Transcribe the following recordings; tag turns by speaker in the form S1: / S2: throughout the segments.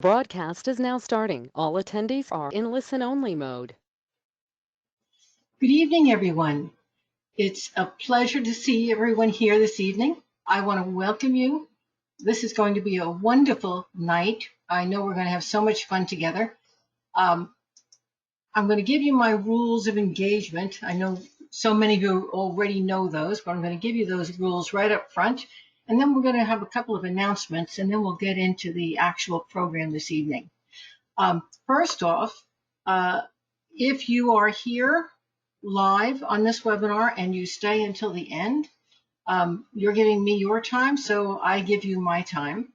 S1: broadcast is now starting. All attendees are in listen-only mode.
S2: Good evening, everyone. It's a pleasure to see everyone here this evening. I want to welcome you. This is going to be a wonderful night. I know we're going to have so much fun together. I'm going to give you my rules of engagement. I know so many of you already know those, but I'm going to give you those rules right up front. And then we're going to have a couple of announcements, and then we'll get into the actual program this evening. First off, if you are here live on this webinar and you stay until the end, you're giving me your time, so I give you my time.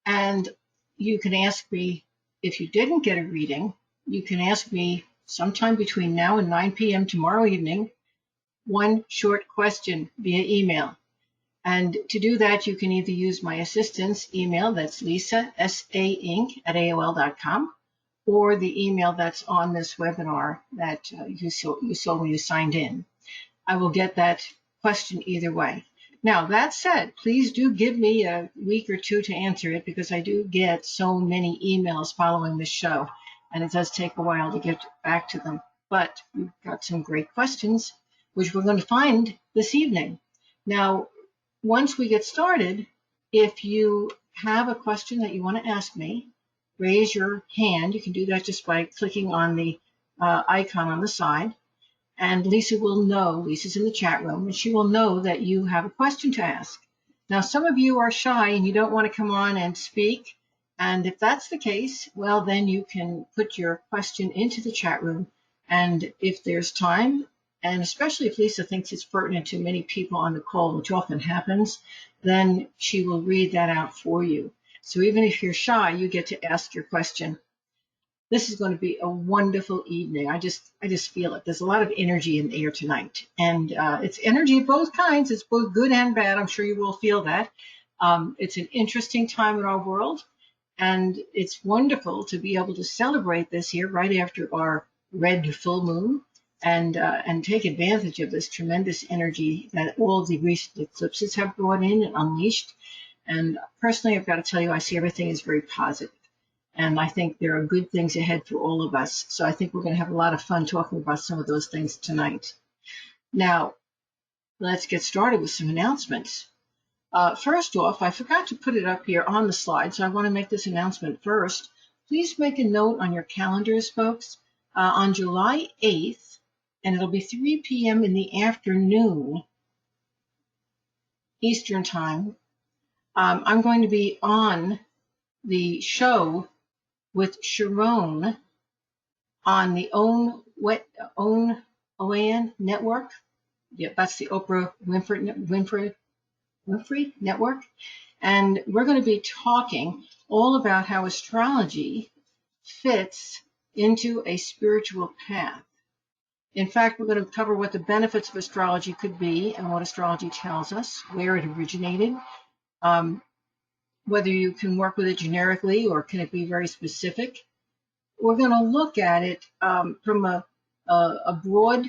S2: And you can ask me, if you didn't get a reading, you can ask me sometime between now and 9 p.m. tomorrow evening, one short question via email. And to do that, you can either use my assistant's email, that's Lisa, sainc@aol.com, or the email that's on this webinar that you saw when you signed in. I will get that question either way. Now, that said, please do give me a week or two to answer it, because I do get so many emails following this show, and it does take a while to get back to them. But we've got some great questions, which we're going to find this evening. Now, once we get started, if you have a question that you want to ask me, raise your hand. You can do that just by clicking on the icon on the side. And Lisa will know, Lisa's in the chat room, and she will know that you have a question to ask. Now, some of you are shy and you don't want to come on and speak. And if that's the case, well, then you can put your question into the chat room. And if there's time, and especially if Lisa thinks it's pertinent to many people on the call, which often happens, then she will read that out for you. So even if you're shy, you get to ask your question. This is going to be a wonderful evening. I just feel it. There's a lot of energy in the air tonight. And it's energy of both kinds. It's both good and bad. I'm sure you will feel that. It's an interesting time in our world. And it's wonderful to be able to celebrate this here right after our red full moon, and take advantage of this tremendous energy that all the recent eclipses have brought in and unleashed. And personally, I've got to tell you, I see everything as very positive. And I think there are good things ahead for all of us. So I think we're going to have a lot of fun talking about some of those things tonight. Now, let's get started with some announcements. First off, I forgot to put it up here on the slide, so I want to make this announcement first. Please make a note on your calendars, folks. On July 8th, and it'll be 3 p.m. in the afternoon, Eastern Time, I'm going to be on the show with Sharon on the OAN network. Yeah, that's the Oprah Winfrey network. And we're going to be talking all about how astrology fits into a spiritual path. In fact, we're going to cover what the benefits of astrology could be and what astrology tells us, where it originated, whether you can work with it generically or can it be very specific. We're going to look at it from a broad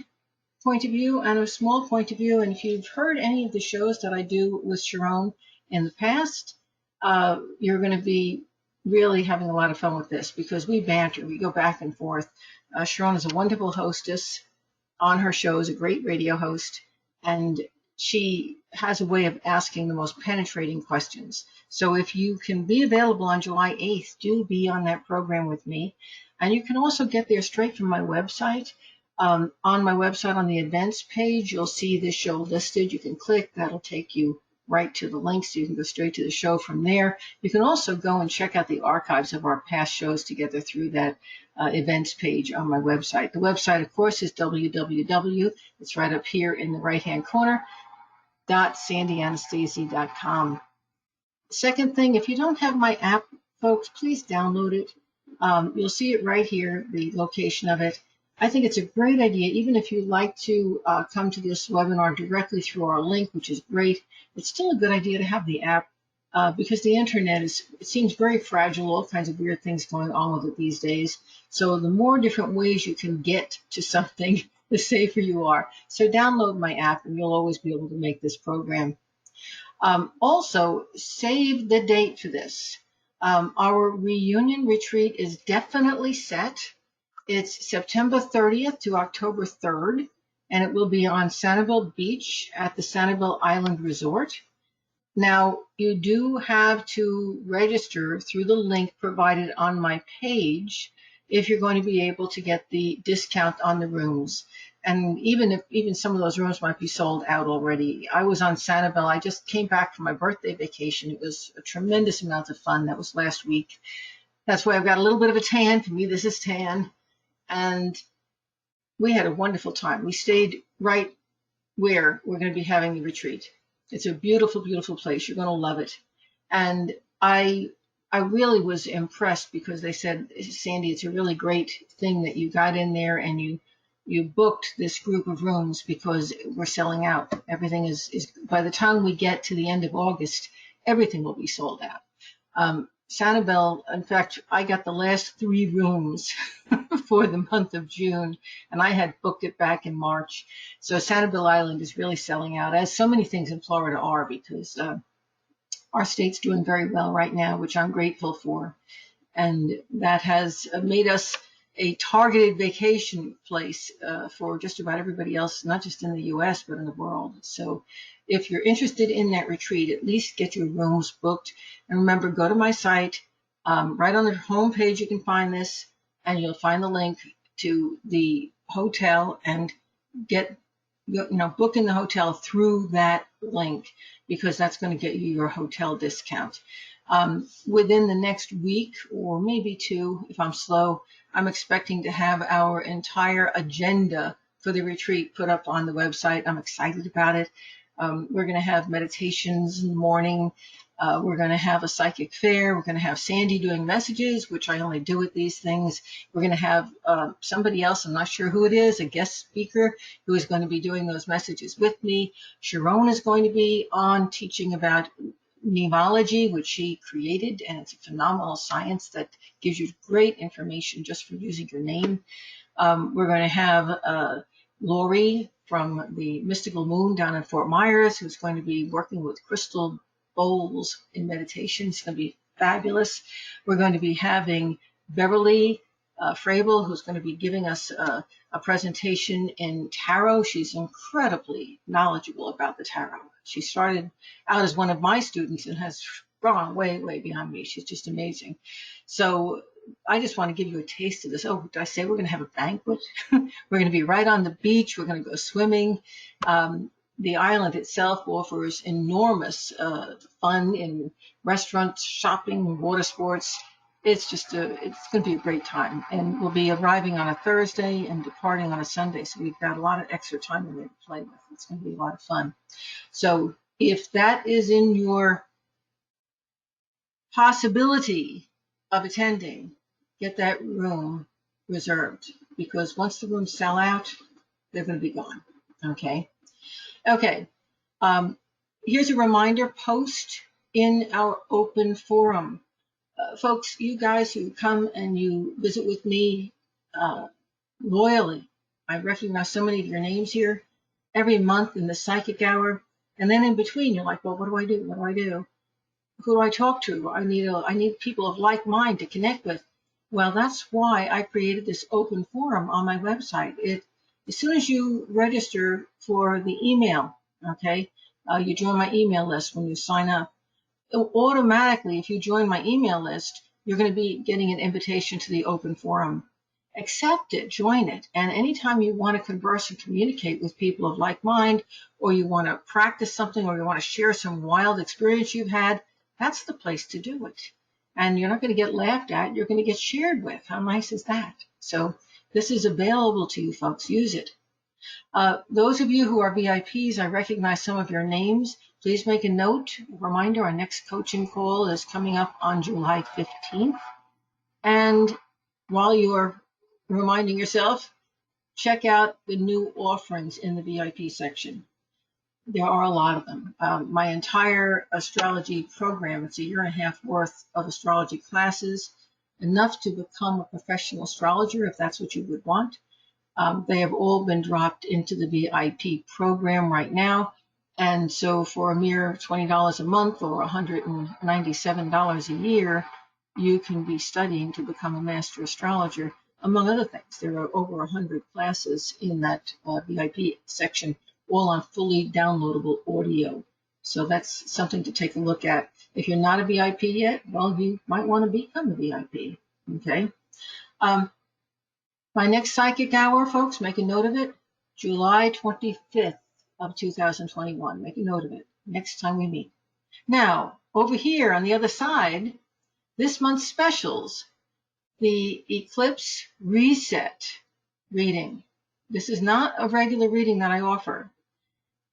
S2: point of view and a small point of view. And if you've heard any of the shows that I do with Sharon in the past, you're going to be really having a lot of fun with this, because we banter, we go back and forth. Sharon is a wonderful hostess on her shows, a great radio host, and she has a way of asking the most penetrating questions. So if you can be available on July 8th, do be on that program with me. And you can also get there straight from my website. On my website, on the events page, you'll see this show listed. You can click, that'll take you right to the link, so you can go straight to the show from there. You can also go and check out the archives of our past shows together through that events page on my website. The website, of course, is www. It's right up here in the right-hand corner, .sandyanastasi.com. Second thing, if you don't have my app, folks, please download it. You'll see it right here, the location of it. I think it's a great idea, even if you'd like to come to this webinar directly through our link, which is great. It's still a good idea to have the app, because the internet it seems very fragile, all kinds of weird things going on with it these days. So the more different ways you can get to something, the safer you are. So download my app and you'll always be able to make this program. Also, save the date for this. Our reunion retreat is definitely set. It's September 30th to October 3rd, and it will be on Sanibel Beach at the Sanibel Island Resort. Now, you do have to register through the link provided on my page if you're going to be able to get the discount on the rooms. And even some of those rooms might be sold out already. I was on Sanibel. I just came back from my birthday vacation. It was a tremendous amount of fun. That was last week. That's why I've got a little bit of a tan. For me, this is tan. And we had a wonderful time. We stayed right where we're going to be having the retreat. It's a beautiful, beautiful place. You're going to love it. And I really was impressed because they said, Sandy, it's a really great thing that you got in there and you booked this group of rooms because we're selling out. Everything is by the time we get to the end of August, everything will be sold out. Sanibel, in fact, I got the last 3 rooms for the month of June, and I had booked it back in March. So Sanibel Island is really selling out, as so many things in Florida are, because our state's doing very well right now, which I'm grateful for. And that has made us a targeted vacation place for just about everybody else, not just in the U.S., but in the world. So if you're interested in that retreat, at least get your rooms booked. And remember, go to my site. Right on the home page, you can find this, and you'll find the link to the hotel and book in the hotel through that link, because that's going to get you your hotel discount. Within the next week or maybe 2, if I'm slow, I'm expecting to have our entire agenda for the retreat put up on the website. I'm excited about it. We're going to have meditations in the morning. We're going to have a psychic fair. We're going to have Sandy doing messages, which I only do with these things. We're going to have somebody else, I'm not sure who it is, a guest speaker who is going to be doing those messages with me. Sharon is going to be on teaching about nemology, which she created, and it's a phenomenal science that gives you great information just for using your name. We're going to have Lori from the Mystical Moon down in Fort Myers, who's going to be working with crystal bowls in meditation. It's going to be fabulous. We're going to be having Beverly Frabel, who's going to be giving us a presentation in tarot. She's incredibly knowledgeable about the tarot. She started out as one of my students and has gone way, way behind me. She's just amazing. So I just want to give you a taste of this. Oh, did I say we're going to have a banquet? We're going to be right on the beach. We're going to go swimming. The island itself offers enormous fun in restaurants, shopping, water sports. It's going to be a great time. And we'll be arriving on a Thursday and departing on a Sunday. So we've got a lot of extra time in there to play with. It's going to be a lot of fun. So if that is in your possibility of attending, get that room reserved, because once the rooms sell out, they're going to be gone. Okay. Here's a reminder: post in our open forum. Folks, you guys who come and you visit with me loyally, I recognize so many of your names here every month in the psychic hour. And then in between, you're like, well, what do I do? What do I do? Who do I talk to? I need people of like mind to connect with. Well, that's why I created this open forum on my website. As soon as you register for the email, okay, you join my email list when you sign up. Automatically, if you join my email list, you're going to be getting an invitation to the open forum. Accept it, join it, and anytime you want to converse and communicate with people of like mind, or you want to practice something, or you want to share some wild experience you've had, that's the place to do it. And you're not going to get laughed at, you're going to get shared with. How nice is that? So this is available to you folks. Use it. Those of you who are VIPs, I recognize some of your names. Please make a note. Reminder, our next coaching call is coming up on July 15th. And while you're reminding yourself, check out the new offerings in the VIP section. There are a lot of them. My entire astrology program, it's a 1.5 years worth of astrology classes, enough to become a professional astrologer if that's what you would want. They have all been dropped into the VIP program right now. And so for a mere $20 a month or $197 a year, you can be studying to become a master astrologer, among other things. There are over 100 classes in that VIP section, all on fully downloadable audio. So that's something to take a look at. If you're not a VIP yet, well, you might want to become a VIP. Okay. My next psychic hour, folks, make a note of it, July 25th of 2021. Make a note of it next time we meet. Now, over here on the other side, this month's specials, the Eclipse Reset reading. This is not a regular reading that I offer.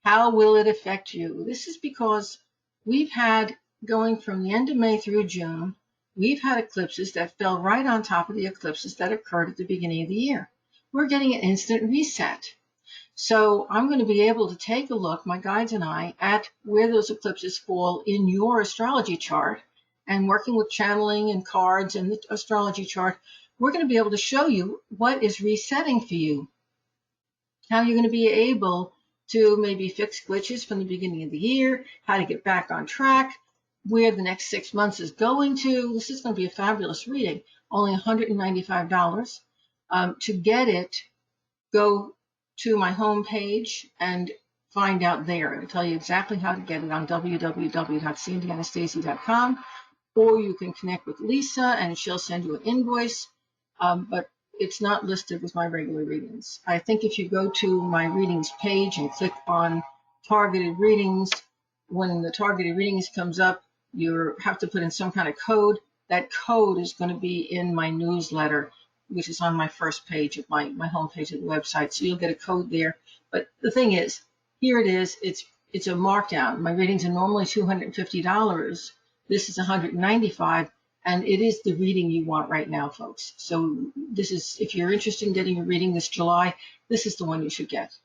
S2: How will it affect you? This is because we've had, going from the end of May through June, we've had eclipses that fell right on top of the eclipses that occurred at the beginning of the year. We're getting an instant reset. So I'm going to be able to take a look, my guides and I, at where those eclipses fall in your astrology chart, and working with channeling and cards and the astrology chart, we're going to be able to show you what is resetting for you, how you're going to be able to maybe fix glitches from the beginning of the year, how to get back on track, where the next 6 months is going to. This is going to be a fabulous reading, only $195. To get it, go to my home page and find out there. It'll tell you exactly how to get it on www.candyanastasi.com, or you can connect with Lisa and she'll send you an invoice. But it's not listed with my regular readings. I think if you go to my readings page and click on targeted readings, when the targeted readings comes up, you have to put in some kind of code. That code is going to be in my newsletter, which is on my first page of my homepage of the website. So you'll get a code there. But the thing is, here it is. It's a markdown. My readings are normally $250. This is $195. And it is the reading you want right now, folks. So this is, if you're interested in getting a reading this July, this is the one you should get.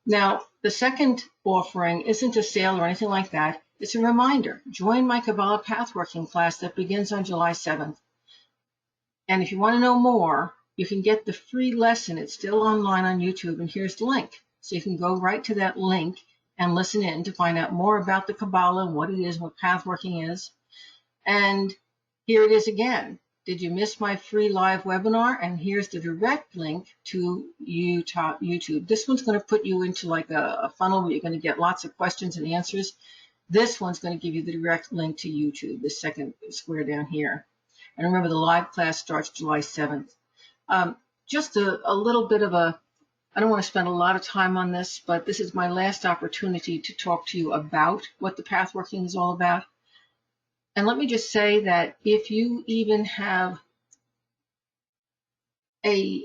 S2: Now, the second offering isn't a sale or anything like that. It's a reminder. Join my Kabbalah Pathworking class that begins on July 7th. And if you want to know more, you can get the free lesson. It's still online on YouTube, and here's the link. So you can go right to that link and listen in to find out more about the Kabbalah, what it is, what pathworking is. And here it is again. Did you miss my free live webinar? And here's the direct link to YouTube. This one's going to put you into like a funnel where you're going to get lots of questions and answers. This one's going to give you the direct link to YouTube, the second square down here. And remember, the live class starts July 7th. Just a little bit of I don't want to spend a lot of time on this, but this is my last opportunity to talk to you about what the pathworking is all about. And let me just say that if you even have a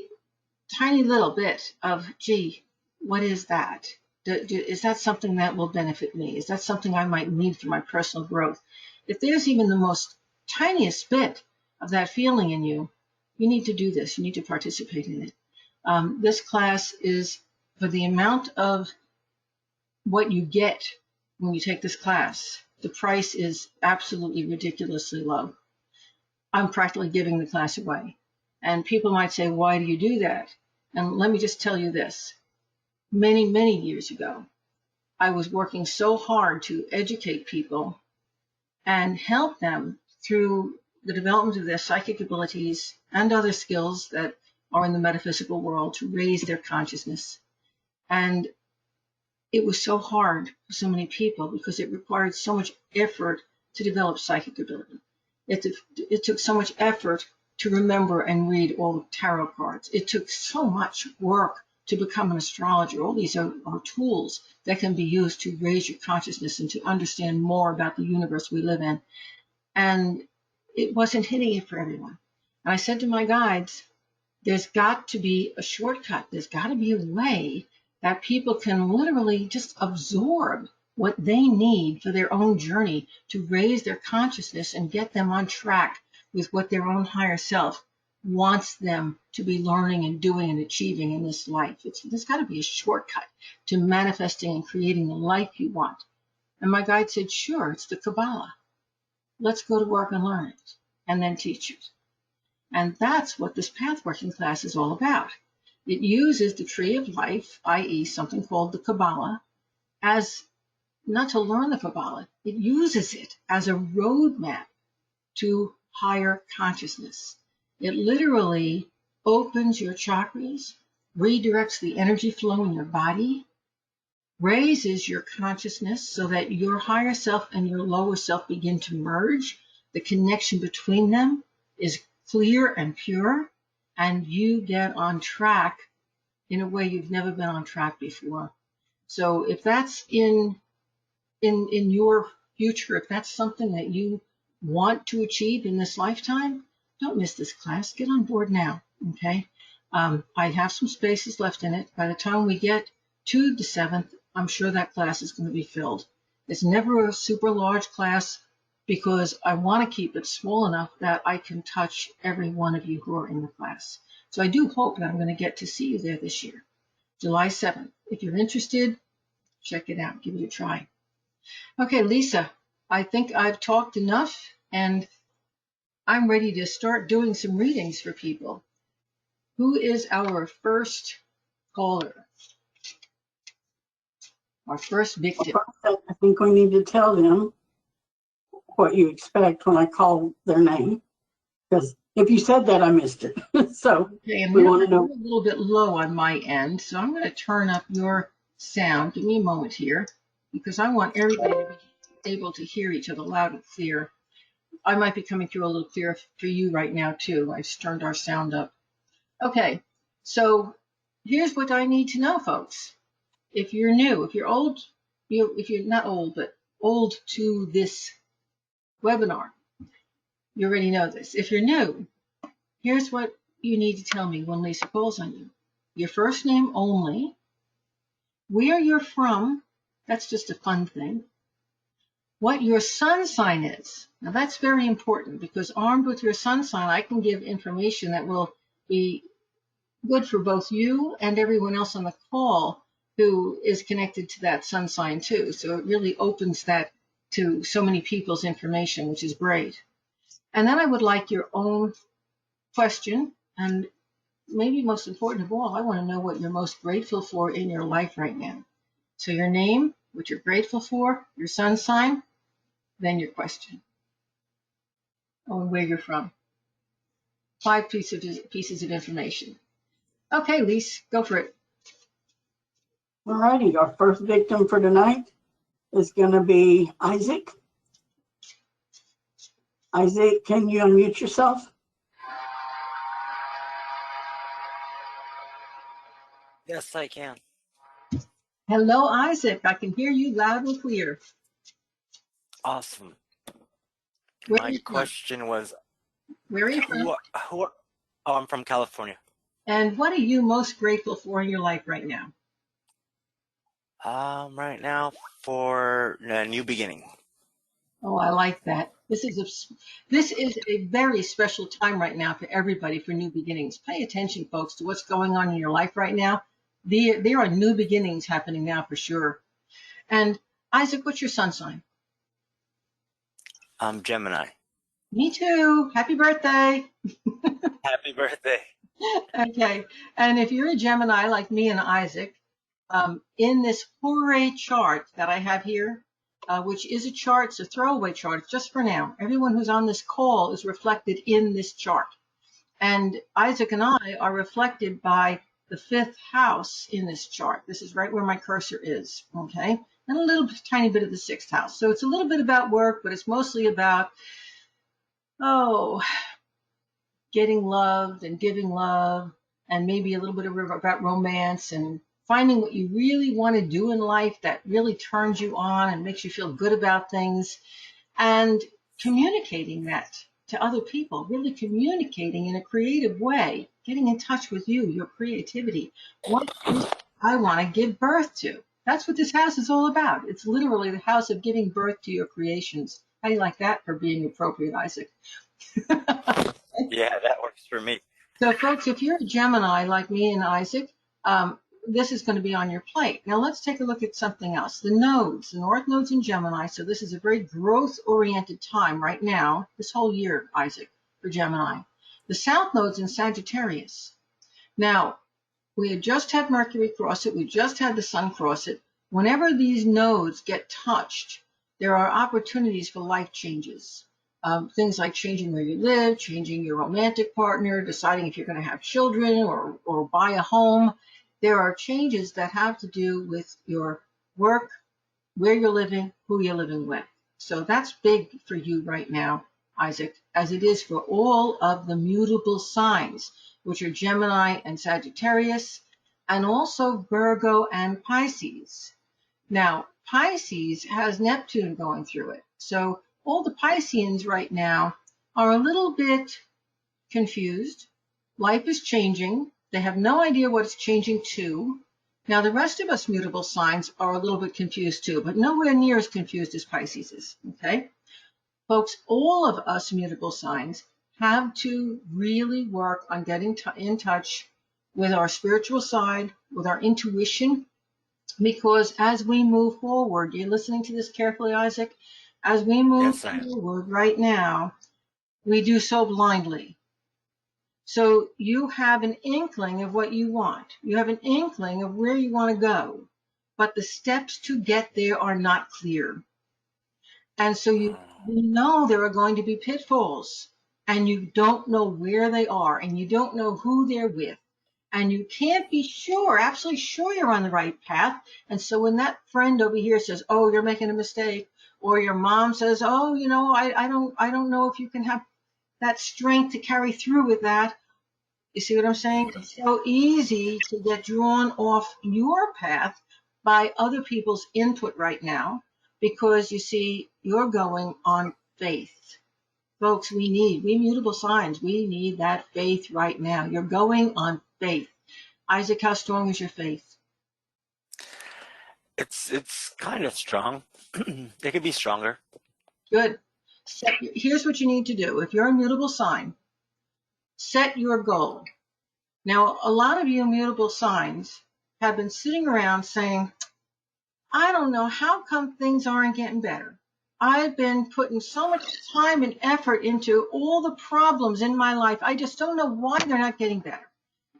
S2: tiny little bit of, gee, what is that? Is that something that will benefit me? Is that something I might need for my personal growth? If there's even the most tiniest bit of that feeling in you, you need to do this. You need to participate in it. This class is for the amount of what you get when you take this class. The price is absolutely ridiculously low. I'm practically giving the class away. And people might say, why do you do that? And let me just tell you this. Many, many years ago, I was working so hard to educate people and help them through the development of their psychic abilities and other skills that are in the metaphysical world to raise their consciousness. And it was so hard for so many people because it required so much effort to develop psychic ability. It took so much effort to remember and read all the tarot cards. It took so much work to become an astrologer. All these are tools that can be used to raise your consciousness and to understand more about the universe we live in. And it wasn't hitting it for everyone. And I said to my guides, there's got to be a shortcut. There's got to be a way that people can literally just absorb what they need for their own journey to raise their consciousness and get them on track with what their own higher self wants them to be learning and doing and achieving in this life. There's got to be a shortcut to manifesting and creating the life you want. And my guide said, sure, it's the Kabbalah. Let's go to work and learn it and then teach it. And that's what this pathworking class is all about. It uses the tree of life, i.e. something called the Kabbalah, as not to learn the Kabbalah. It uses it as a roadmap to higher consciousness. It literally opens your chakras, redirects the energy flow in your body, raises your consciousness so that your higher self and your lower self begin to merge. The connection between them is clear and pure, and you get on track in a way you've never been on track before. So if that's in your future, if that's something that you want to achieve in this lifetime, don't miss this class. Get on board now, okay? I have some spaces left in it. By the time we get to the 7th, I'm sure that class is going to be filled. It's never a super large class because I want to keep it small enough that I can touch every one of you who are in the class. So I do hope that I'm going to get to see you there this year, July 7th. If you're interested, check it out. Give it a try. Okay, Lisa, I think I've talked enough, and I'm ready to start doing some readings for people. Who is our first caller? Our first victim.
S3: I think we need to tell them what you expect when I call their name, because if you said that, I missed it. So
S2: okay,
S3: we want to know.
S2: A little bit low on my end, so I'm going to turn up your sound. Give me a moment here, because I want everybody to be able to hear each other loud and clear. I might be coming through a little clearer for you right now, too. I've turned our sound up. Okay, so here's what I need to know, folks. If you're new, if you're old, if you're not old, but old to this webinar, you already know this. If you're new, here's what you need to tell me when Lisa calls on you. Your first name only, where you're from, that's just a fun thing, what your sun sign is. Now that's very important because armed with your sun sign, I can give information that will be good for both you and everyone else on the call who is connected to that sun sign too. So it really opens that to so many people's information, which is great. And then I would like your own question, and maybe most important of all, I want to know what you're most grateful for in your life right now. So your name, what you're grateful for, your sun sign, then your question. Oh, and where you're from. 5 pieces of information. Okay, Lise, go for it.
S3: All righty, our first victim for tonight is going to be Isaac. Isaac, can you unmute yourself?
S4: Yes, I can.
S2: Hello, Isaac. I can hear you loud and clear.
S4: Awesome.
S2: Where are
S4: My
S2: you from?
S4: question was,
S2: Where are you from?
S4: oh, I'm from California.
S2: And what are you most grateful for in your life right now?
S4: Right now for a new beginning.
S2: Oh, I like that. This is a very special time right now for everybody for new beginnings. Pay attention, folks, to what's going on in your life right now. There are new beginnings happening now for sure. And Isaac, what's your sun sign?
S4: I'm Gemini.
S2: Me too. Happy birthday.
S4: Happy birthday.
S2: Okay. And if you're a Gemini like me and Isaac, in this Fourier chart that I have here, which is a chart, it's a throwaway chart, it's just for now. Everyone who's on this call is reflected in this chart. And Isaac and I are reflected by the 5th house in this chart. This is right where my cursor is, okay? And a little tiny bit of the 6th house. So it's a little bit about work, but it's mostly about, getting loved and giving love, and maybe a little bit about romance and finding what you really want to do in life that really turns you on and makes you feel good about things, and communicating that to other people, really communicating in a creative way, getting in touch with you, your creativity. What is I want to give birth to? That's what this house is all about. It's literally the house of giving birth to your creations. How do you like that for being appropriate, Isaac?
S4: Yeah, that works for me.
S2: So, folks, if you're a Gemini like me and Isaac, this is going to be on your plate. Now, let's take a look at something else. The nodes, the North nodes in Gemini. So this is a very growth-oriented time right now, this whole year, Isaac, for Gemini. The South nodes in Sagittarius. Now, we had just had Mercury cross it. We just had the Sun cross it. Whenever these nodes get touched, there are opportunities for life changes. things like changing where you live, changing your romantic partner, deciding if you're going to have children or buy a home. There are changes that have to do with your work, where you're living, who you're living with. So that's big for you right now, Isaac, as it is for all of the mutable signs, which are Gemini and Sagittarius, and also Virgo and Pisces. Now, Pisces has Neptune going through it. So all the Pisceans right now are a little bit confused. Life is changing. They have no idea what it's changing to. Now, the rest of us mutable signs are a little bit confused too, but nowhere near as confused as Pisces is, okay? Folks, all of us mutable signs have to really work on getting in touch with our spiritual side, with our intuition, because as we move forward, you're listening to this carefully, Isaac, as we move
S4: Yes, I am.
S2: forward right now, we do so blindly. So you have an inkling of what you want. You have an inkling of where you want to go, but the steps to get there are not clear. And so you know there are going to be pitfalls, and you don't know where they are, and you don't know who they're with, and you can't be sure, absolutely sure you're on the right path. And so when that friend over here says, "Oh, you're making a mistake," or your mom says, "Oh, I don't know if you can have that strength to carry through with that." You see what I'm saying? It's so easy to get drawn off your path by other people's input right now, because you see, you're going on faith. Folks, we mutable signs, we need that faith right now. You're going on faith. Isaac, how strong is your faith?
S4: It's kind of strong. It could be stronger.
S2: Good. Here's what you need to do. If you're a mutable sign, set your goal. Now, a lot of you mutable signs have been sitting around saying, "I don't know, how come things aren't getting better? I've been putting so much time and effort into all the problems in my life. I just don't know why they're not getting better."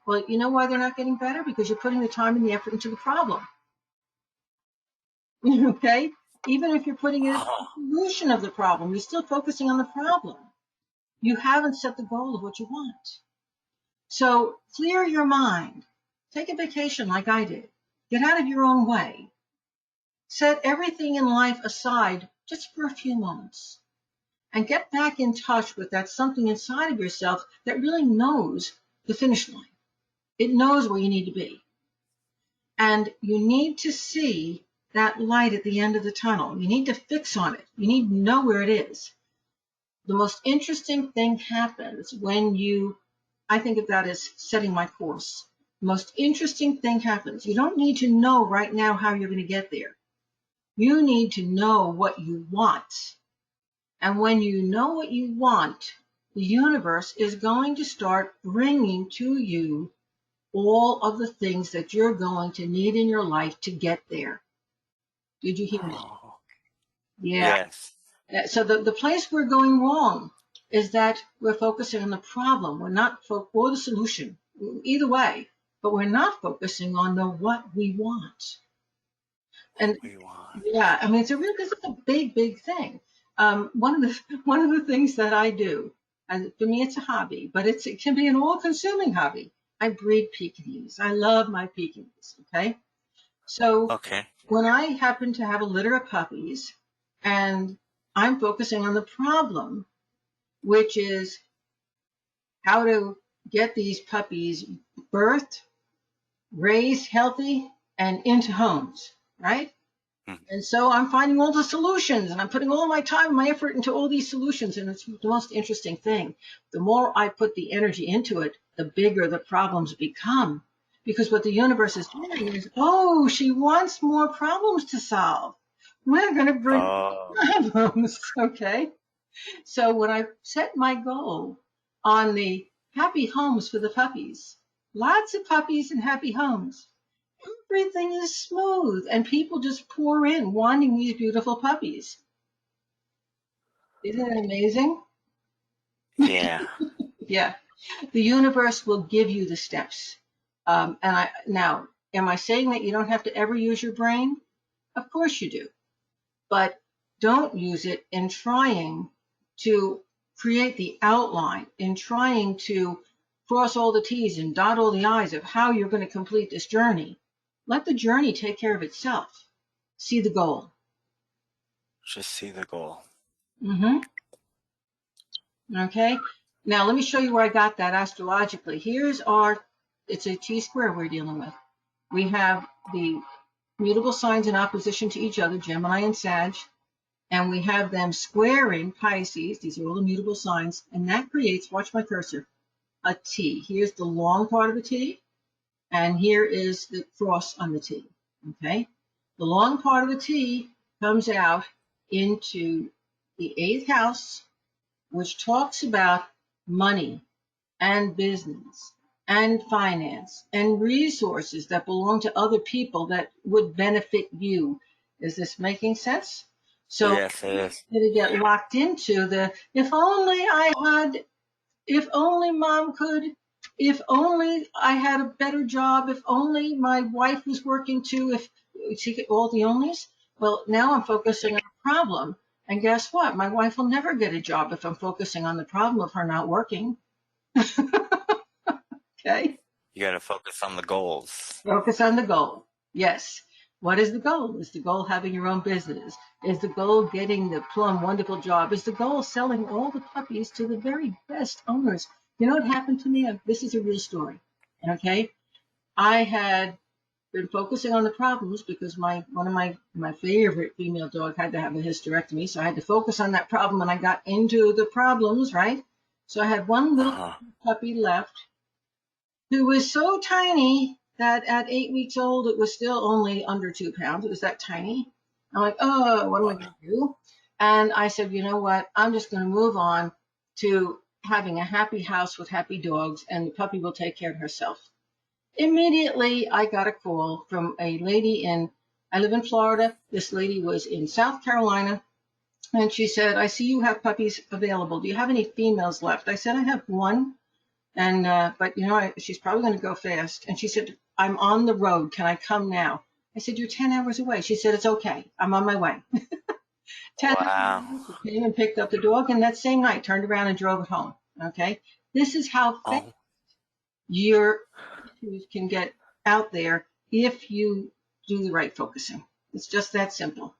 S2: Well, you know why they're not getting better? Because you're putting the time and the effort into the problem. Okay? Even if you're putting it in the
S4: Oh,
S2: solution of the problem, you're still focusing on the problem. You haven't set the goal of what you want. So clear your mind. Take a vacation like I did. Get out of your own way. Set everything in life aside just for a few moments and get back in touch with that something inside of yourself that really knows the finish line. It knows where you need to be. And you need to see that light at the end of the tunnel. You need to fix on it. You need to know where it is. The most interesting thing happens when I think of that as setting my course. The most interesting thing happens. You don't need to know right now how you're going to get there. You need to know what you want. And when you know what you want, the universe is going to start bringing to you all of the things that you're going to need in your life to get there. Did you hear me?
S4: oh,
S2: Yeah.
S4: yes.
S2: So the place we're going wrong is that we're focusing on the problem. We're not or the solution, either way, but we're not focusing on the what we want.
S4: What
S2: And
S4: we want.
S2: yeah, I mean, this is a big, big thing. One of the things that I do, and for me it's a hobby, but it can be an all-consuming hobby. I breed Pekingese. I love my Pekingese. Okay, so
S4: Okay.
S2: when I happen to have a litter of puppies, and I'm focusing on the problem, which is how to get these puppies birthed, raised healthy, and into homes, right?
S4: Hmm.
S2: And so I'm finding all the solutions, and I'm putting all my time and my effort into all these solutions. And it's the most interesting thing. The more I put the energy into it, the bigger the problems become. Because what the universe is doing is, oh, she wants more problems to solve. We're going to bring
S4: Oh,
S2: problems, okay? So when I set my goal on the happy homes for the puppies, lots of puppies and happy homes, everything is smooth and people just pour in wanting these beautiful puppies. Isn't it amazing?
S4: yeah.
S2: Yeah. The universe will give you the steps. Now, am I saying that you don't have to ever use your brain? Of course you do. But don't use it in trying to create the outline, in trying to cross all the T's and dot all the I's of how you're going to complete this journey. Let the journey take care of itself. See the goal.
S4: Just see the goal.
S2: Mm-hmm. Okay. Now let me show you where I got that astrologically. It's a T-square we're dealing with. We have the mutable signs in opposition to each other, Gemini and Sag, and we have them squaring Pisces. These are all the mutable signs, and that creates, watch my cursor, a T. Here's the long part of the T, and here is the cross on the T. Okay. The long part of the T comes out into the 8th house, which talks about money and business and finance and resources that belong to other people that would benefit you. Is this making sense? So
S4: Yes, it is.
S2: to get locked into the, if only I had, if only mom could, if only I had a better job, if only my wife was working too, if all the onlys. Well, now I'm focusing on the problem. And guess what? My wife will never get a job if I'm focusing on the problem of her not working. Okay?
S4: You got to focus on the goals.
S2: Focus on the goal. Yes. What is the goal? Is the goal having your own business? Is the goal getting the plum wonderful job? Is the goal selling all the puppies to the very best owners? You know what happened to me? This is a real story. Okay? I had been focusing on the problems because one of my favorite female dog had to have a hysterectomy, so I had to focus on that problem, and I got into the problems, right? So I had one little puppy left who was so tiny that at 8 weeks old, it was still only under 2 pounds. It was that tiny. I'm like, oh, what am I going to do? And I said, you know what? I'm just going to move on to having a happy house with happy dogs, and the puppy will take care of herself. Immediately, I got a call from a lady I live in Florida. This lady was in South Carolina, and she said, I see you have puppies available. Do you have any females left? I said, I have one. And, but you know, she's probably going to go fast. And she said, I'm on the road. Can I come now? I said, you're 10 hours away. She said, it's okay. I'm on my way. 10
S4: Wow.
S2: hours, she came and picked up the dog, and that same night turned around and drove it home. Okay. This is how fast your issues can get out there if you do the right focusing. It's just that simple.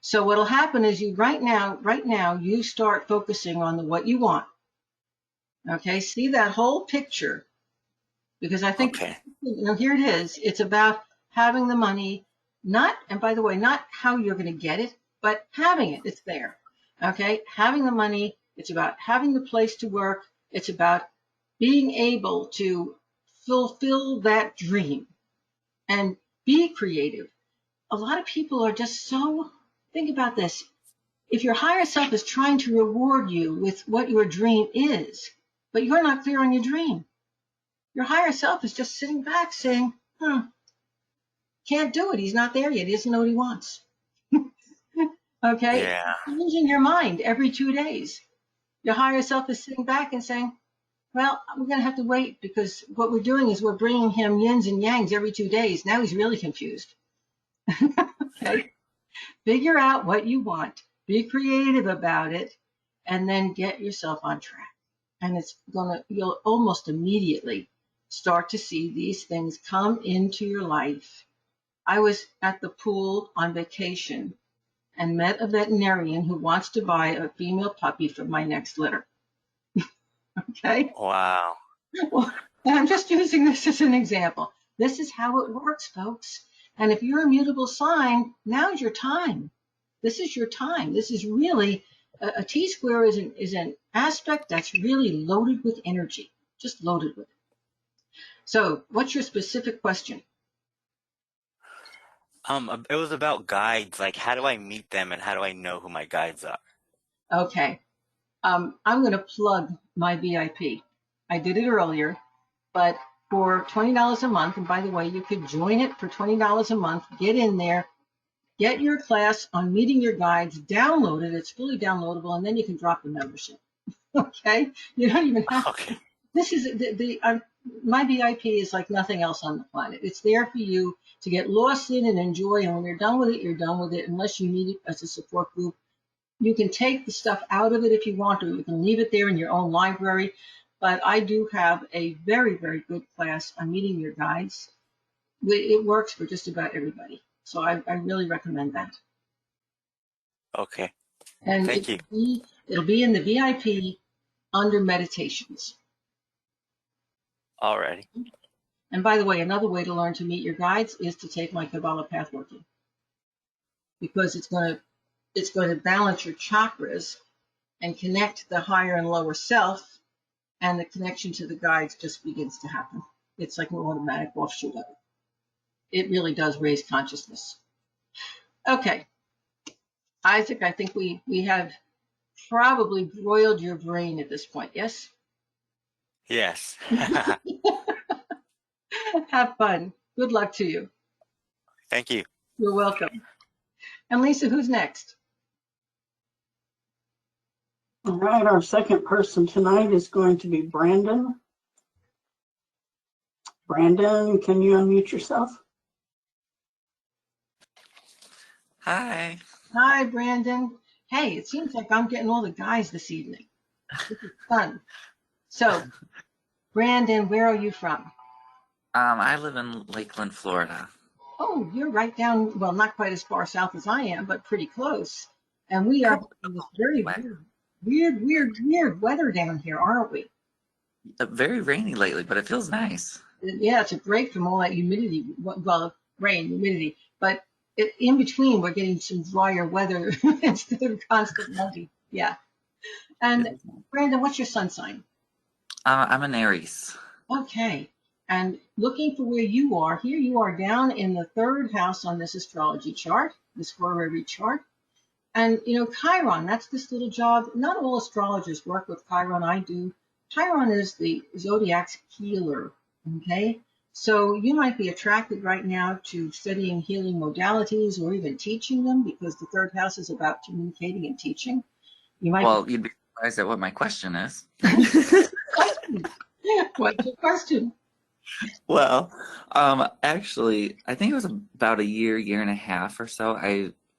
S2: So what'll happen is right now, you start focusing on what you want. Okay, see that whole picture, because I think, here it is. It's about having the money, and by the way, not how you're going to get it, but having it. It's there. Okay, having the money. It's about having the place to work. It's about being able to fulfill that dream and be creative. A lot of people are just so, think about this. If your higher self is trying to reward you with what your dream is, but you're not clear on your dream, your higher self is just sitting back saying, can't do it. He's not there yet. He doesn't know what he wants. Okay?
S4: Yeah.
S2: Changing your mind every 2 days. Your higher self is sitting back and saying, well, we're going to have to wait, because what we're doing is we're bringing him yins and yangs every 2 days. Now he's really confused. Okay? Figure out what you want. Be creative about it, and then get yourself on track. And you'll almost immediately start to see these things come into your life. I was at the pool on vacation and met a veterinarian who wants to buy a female puppy for my next litter. Okay?
S4: Wow.
S2: Well, and I'm just using this as an example. This is how it works, folks. And if you're a mutable sign, now's your time. This is your time. This is really, a T-square is an aspect that's really loaded with energy, just loaded with it. So what's your specific question?
S4: It was about guides. Like, how do I meet them, and how do I know who my guides are?
S2: Okay. I'm going to plug my VIP. I did it earlier, but for $20 a month, and by the way, you could join it for $20 a month, get in there, get your class on meeting your guides, download it. It's fully downloadable, and then you can drop the membership. Okay? You don't even have
S4: Okay.
S2: This is my VIP is like nothing else on the planet. It's there for you to get lost in and enjoy. And when you're done with it, you're done with it. Unless you need it as a support group, You can take the stuff out of it if you want to. You can leave it there in your own library. But I do have a very, very good class on meeting your guides. It works for just about everybody. So I really recommend that.
S4: Okay.
S2: And
S4: Thank you.
S2: it'll be in the VIP under meditations.
S4: Alrighty.
S2: And by the way, another way to learn to meet your guides is to take my Kabbalah path working, because it's going to balance your chakras and connect the higher and lower self, and the connection to the guides just begins to happen. It's like an automatic offshoot of it. It really does raise consciousness. Okay, Isaac, I think we have probably broiled your brain at this point, yes?
S4: Yes.
S2: Have fun. Good luck to you.
S4: Thank you.
S2: You're welcome. And Lisa, who's next?
S3: All right, our second person tonight is going to be Brandon. Brandon, can you unmute yourself?
S5: Hi.
S2: Hi, Brandon. Hey, it seems like I'm getting all the guys this evening. This is fun. So, Brandon, where are you from?
S5: I live in Lakeland, Florida.
S2: Oh, you're right down, well, not quite as far south as I am, but pretty close. And we are in this very weird weather down here, aren't we?
S5: Very rainy lately, but it feels nice.
S2: Yeah, it's a break from all that humidity, well, rain, humidity. But in between, we're getting some drier weather instead of constant muggy. Yeah. And Brandon, what's your sun sign?
S5: I'm an Aries.
S2: Okay. And looking for where you are, here you are down in the third house on this astrology chart, this horary chart. And, you know, Chiron, that's this little job. Not all astrologers work with Chiron. I do. Chiron is the zodiac's healer, okay? So you might be attracted right now to studying healing modalities or even teaching them, because the third house is about communicating and teaching. You might
S5: Well, you'd be surprised at what my question is.
S2: What's your question?
S5: Well, actually, I think it was about a year and a half or so.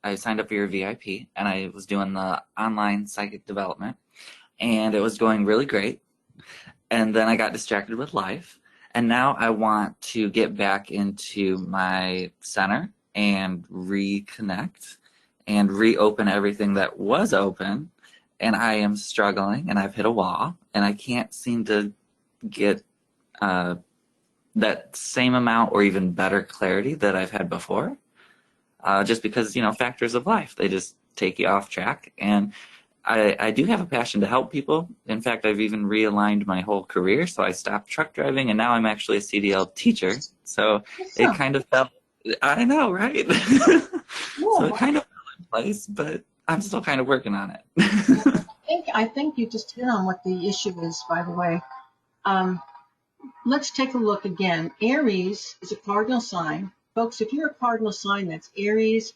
S5: I signed up for your VIP, and I was doing the online psychic development, and it was going really great. And then I got distracted with life, and now I want to get back into my center and reconnect and reopen everything that was open. And I am struggling, and I've hit a wall, and I can't seem to get that same amount or even better clarity that I've had before. Just because, you know, factors of life, they just take you off track. And I do have a passion to help people. In fact, I've even realigned my whole career. So I stopped truck driving, and now I'm actually a CDL teacher. So it kind of felt, I know, right? So it kind of fell in place, but I'm still kind of working on it.
S2: I think you just hit on what the issue is, by the way. Let's take a look again. Aries is a cardinal sign. Folks, if you're a cardinal sign, that's Aries,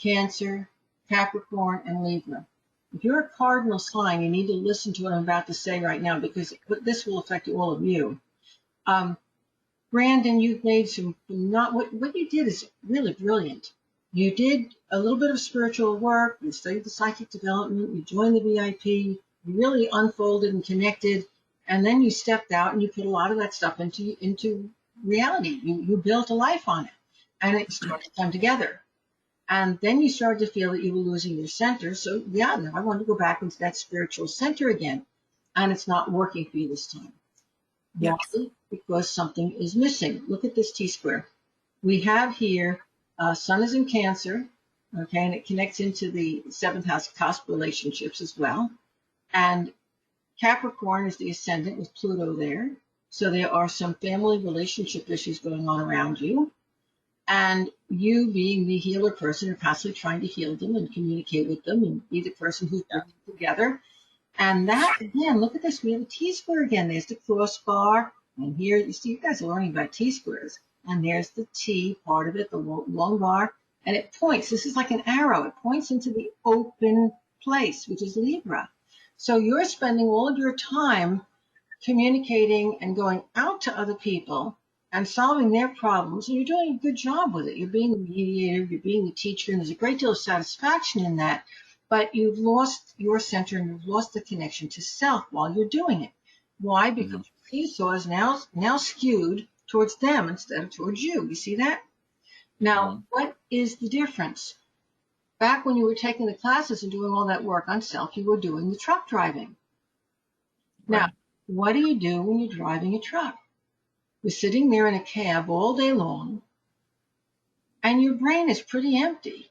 S2: Cancer, Capricorn, and Libra. If you're a cardinal sign, you need to listen to what I'm about to say right now, because this will affect all of you. Brandon, you've made what you did is really brilliant. You did a little bit of spiritual work, you studied the psychic development, you joined the VIP, you really unfolded and connected, and then you stepped out and you put a lot of that stuff into reality. You built a life on it, and it started to come together. And then you started to feel that you were losing your center. So yeah, now I want to go back into that spiritual center again. And it's not working for you this time.
S5: Yes.
S2: Why? Because something is missing. Look at this T-square. We have here, Sun is in Cancer, okay, and it connects into the seventh house cusp relationships as well. And Capricorn is the ascendant with Pluto there. So there are some family relationship issues going on around you. And you, being the healer person, are constantly trying to heal them and communicate with them and be the person who's bringing them together. And that, again, look at this. We have a T-square again. There's the crossbar. And here, you see, you guys are learning about T-squares. And there's the T part of it, the long bar. And it points. This is like an arrow. It points into the open place, which is Libra. So you're spending all of your time communicating and going out to other people and solving their problems, and you're doing a good job with it. You're being the mediator, you're being the teacher, and there's a great deal of satisfaction in that. but you've lost your center and you've lost the connection to self while you're doing it. Why? Because
S5: Mhm.
S2: your seesaw is now skewed towards them instead of towards you. You see that? Now,
S5: Mhm.
S2: what is the difference? Back when you were taking the classes and doing all that work on self, you were doing the truck driving. Now,
S5: Right.
S2: what do you do when you're driving a truck? You're sitting there in a cab all day long, and your brain is pretty empty.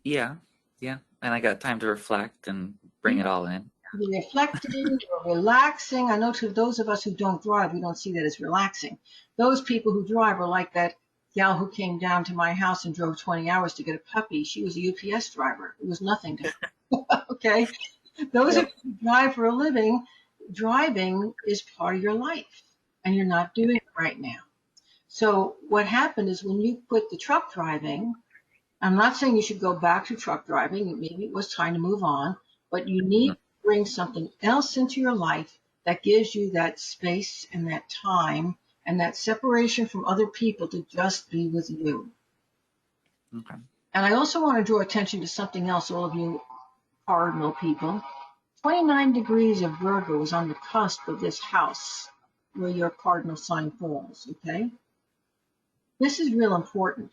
S5: Yeah. Yeah. And I got time to reflect and bring it all in.
S2: You're reflecting, you're relaxing. I know to those of us who don't drive, we don't see that as relaxing. Those people who drive are like that gal who came down to my house and drove 20 hours to get a puppy. She was a UPS driver. It was nothing to her. Okay? Those of
S5: Yep.
S2: you who drive for a living, driving is part of your life, and you're not doing it right now. So what happened is when you quit the truck driving, I'm not saying you should go back to truck driving. Maybe it was time to move on, but you need
S5: Mhm.
S2: to bring something else into your life that gives you that space and that time and that separation from other people to just be with you.
S5: Okay.
S2: And I also want to draw attention to something else, all of you cardinal people. 29 degrees of Virgo is on the cusp of this house where your cardinal sign falls, okay? This is real important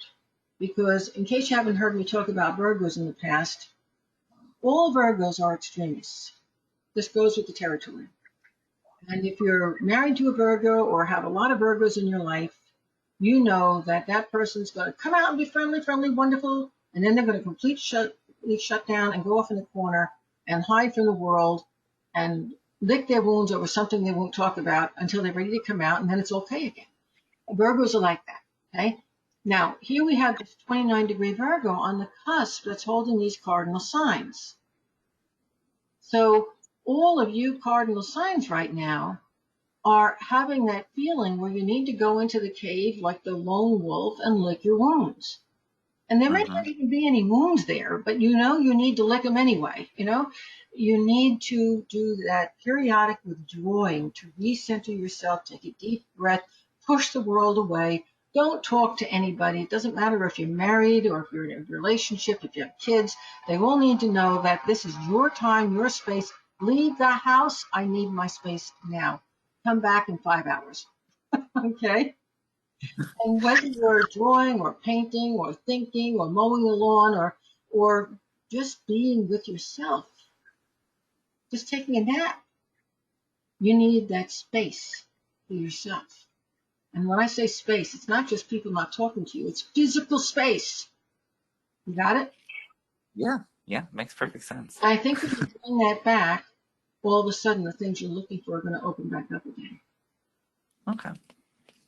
S2: because, in case you haven't heard me talk about Virgos in the past, all Virgos are extremists. This goes with the territory. And if you're married to a Virgo or have a lot of Virgos in your life, you know that that person's going to come out and be friendly, wonderful, and then they're going to completely shut down and go off in the corner and hide from the world and lick their wounds over something they won't talk about until they're ready to come out, and then it's okay again. Virgos are like that. Okay. Now, here we have this 29-degree Virgo on the cusp that's holding these cardinal signs. So all of you cardinal signs right now are having that feeling where you need to go into the cave like the lone wolf and lick your wounds. And there may
S5: Mhm.
S2: not even be any wounds there, but you know you need to lick them anyway. You know, you need to do that periodic withdrawing to recenter yourself, take a deep breath, push the world away. Don't talk to anybody. It doesn't matter if you're married or if you're in a relationship, if you have kids. They all need to know that this is your time, your space. Leave the house. I need my space now. Come back in 5 hours. Okay? And whether you're drawing or painting or thinking or mowing the lawn or just being with yourself, just taking a nap, you need that space for yourself. And when I say space, it's not just people not talking to you, it's physical space. You got it?
S5: Yeah. Yeah. Makes perfect sense.
S2: And I think when you bring that back, all of a sudden the things you're looking for are going to open back up again.
S5: Okay.